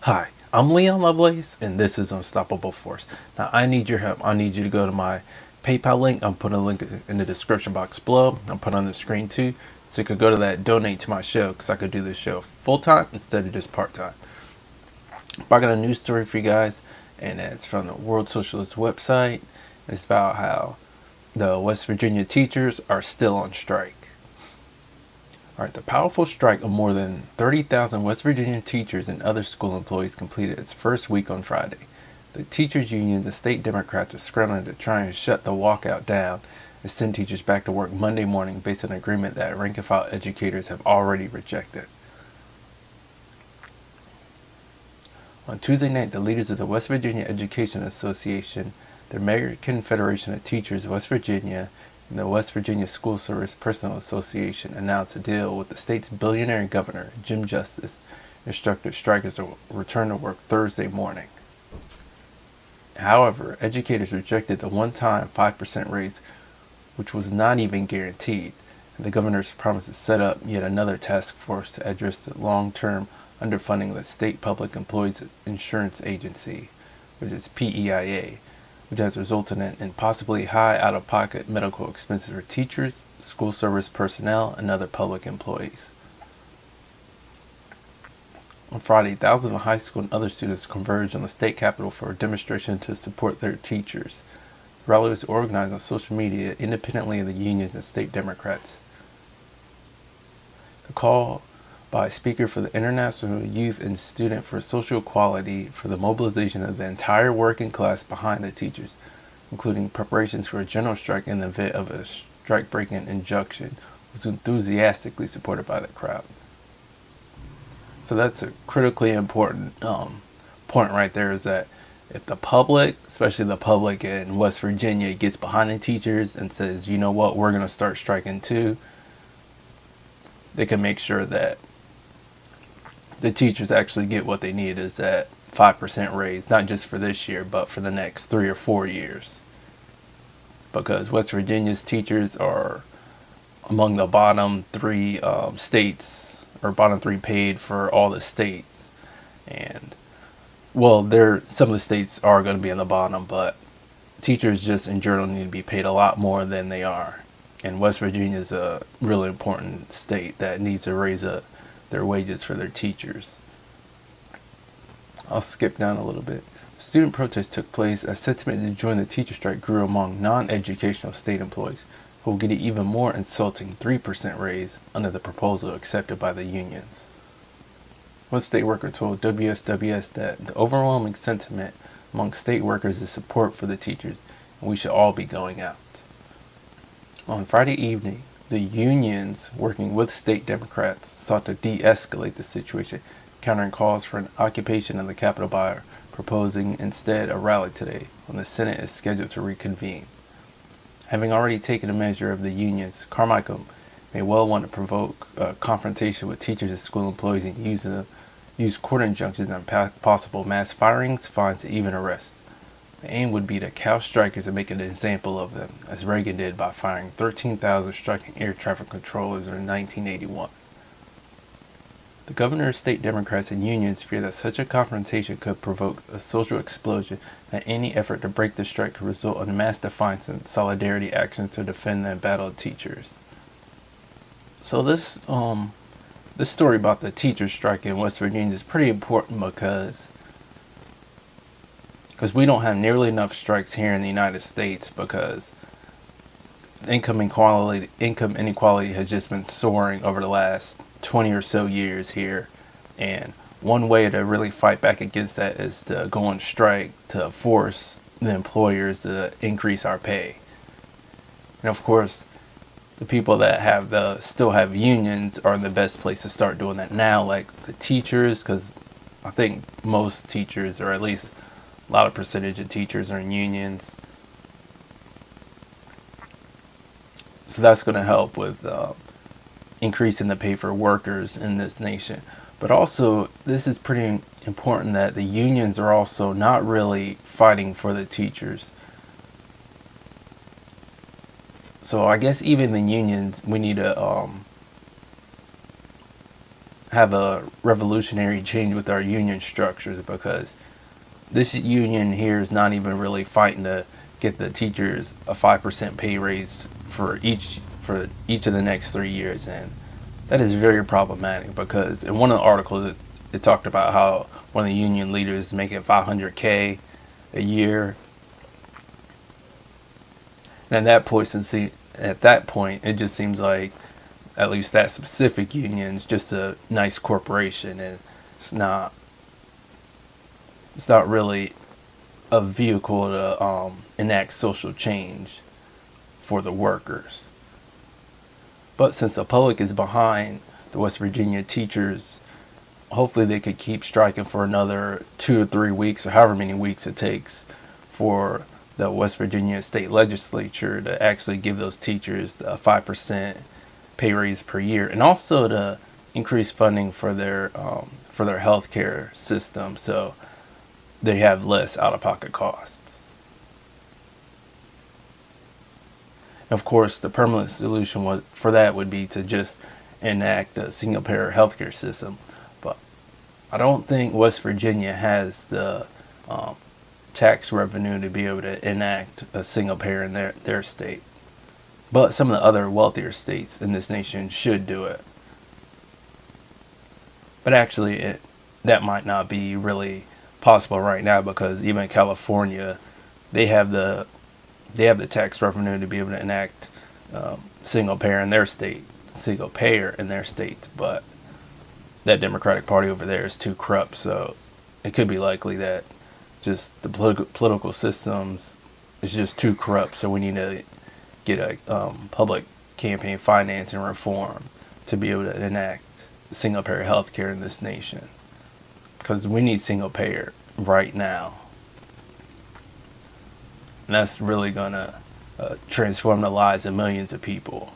Hi, I'm Leon Lovelace, and this is Unstoppable Force. Now, I need your help. I need you to go to my PayPal link. I'm putting a link in the description box below. I'm putting on the screen too, so you could go to that, donate to my show, because I could do this show full time instead of just part time. I got a news story for you guys, and it's from the World Socialist website. It's about how the West Virginia teachers are still on strike. All right, the powerful strike of more than 30,000 West Virginia teachers and other school employees completed its first week on Friday. The teachers' unions and state Democrats are scrambling to try and shut the walkout down and send teachers back to work Monday morning based on an agreement that rank-and-file educators have already rejected. On Tuesday night, the leaders of the West Virginia Education Association, the American Federation of Teachers of West Virginia, and the West Virginia School Service Personnel Association announced a deal with the state's billionaire governor, Jim Justice, instructed strikers to return to work Thursday morning. However, educators rejected the one-time 5% raise, which was not even guaranteed, and the governor's promise to set up yet another task force to address the long-term underfunding of the State Public Employees Insurance Agency, which is PEIA, which has resulted in possibly high out-of-pocket medical expenses for teachers, school service personnel, and other public employees. On Friday, thousands of high school and other students converged on the state capitol for a demonstration to support their teachers. The rally was organized on social media independently of the unions and state Democrats. The call by a speaker for the International Youth and Student for Social Equality for the mobilization of the entire working class behind the teachers, including preparations for a general strike in the event of a strike-breaking injunction, was enthusiastically supported by the crowd. So that's a critically important point right there, is that if the public, especially the public in West Virginia, gets behind the teachers and says, you know what, we're going to start striking too, they can make sure that the teachers actually get what they need, is that 5% raise, not just for this year, but for the next 3 or 4 years. Because West Virginia's teachers are among the bottom three states, or bottom three paid for all the states. And, well, some of the states are going to be in the bottom, but teachers just in general need to be paid a lot more than they are. And West Virginia is a really important state that needs to raise up their wages for their teachers. I'll skip down a little bit. Student protests took place as sentiment to join the teacher strike grew among non-educational state employees, who will get an even more insulting 3% raise under the proposal accepted by the unions. One state worker told WSWS that the overwhelming sentiment among state workers is support for the teachers, and we should all be going out. On Friday evening, the unions, working with state Democrats, sought to de-escalate the situation, countering calls for an occupation of the Capitol by proposing instead a rally today, when the Senate is scheduled to reconvene. Having already taken a measure of the unions, Carmichael may well want to provoke a confrontation with teachers and school employees and use court injunctions on possible mass firings, fines, and even arrests. The aim would be to cow strikers and make an example of them, as Reagan did by firing 13,000 striking air traffic controllers in 1981. The governor, state Democrats, and unions fear that such a confrontation could provoke a social explosion, and any effort to break the strike could result in mass defiance and solidarity actions to defend the embattled teachers. So this story about the teachers strike in West Virginia is pretty important because we don't have nearly enough strikes here in the United States, because income inequality has just been soaring over the last 20 or so years here. And one way to really fight back against that is to go on strike to force the employers to increase our pay. And of course, the people that still have unions are in the best place to start doing that now, like the teachers, because I think most teachers, or at least a lot of percentage of teachers, are in unions. So that's going to help with increasing the pay for workers in this nation. But also, this is pretty important that the unions are also not really fighting for the teachers. So I guess even the unions, we need to have a revolutionary change with our union structures, because this union here is not even really fighting to get the teachers a 5% pay raise for each of the next 3 years, and that is very problematic. Because in one of the articles it talked about how one of the union leaders is making $500K a year, and at that point it just seems like at least that specific union is just a nice corporation, and it's not really a vehicle to enact social change for the workers. But since the public is behind the West Virginia teachers, hopefully they could keep striking for another 2 or 3 weeks, or however many weeks it takes for the West Virginia state legislature to actually give those teachers the 5% pay raise per year, and also to increase funding for their healthcare system, so they have less out-of-pocket costs. Of course, the permanent solution for that would be to just enact a single-payer healthcare system. But I don't think West Virginia has the tax revenue to be able to enact a single-payer in their state. But some of the other wealthier states in this nation should do it. But actually, that might not be really possible right now, because even California, they have the tax revenue to be able to enact single payer in their state, but that Democratic Party over there is too corrupt, so it could be likely that just the political systems is just too corrupt, so we need to get a public campaign finance and reform to be able to enact single payer health care in this nation, because we need single payer right now, and that's really gonna transform the lives of millions of people.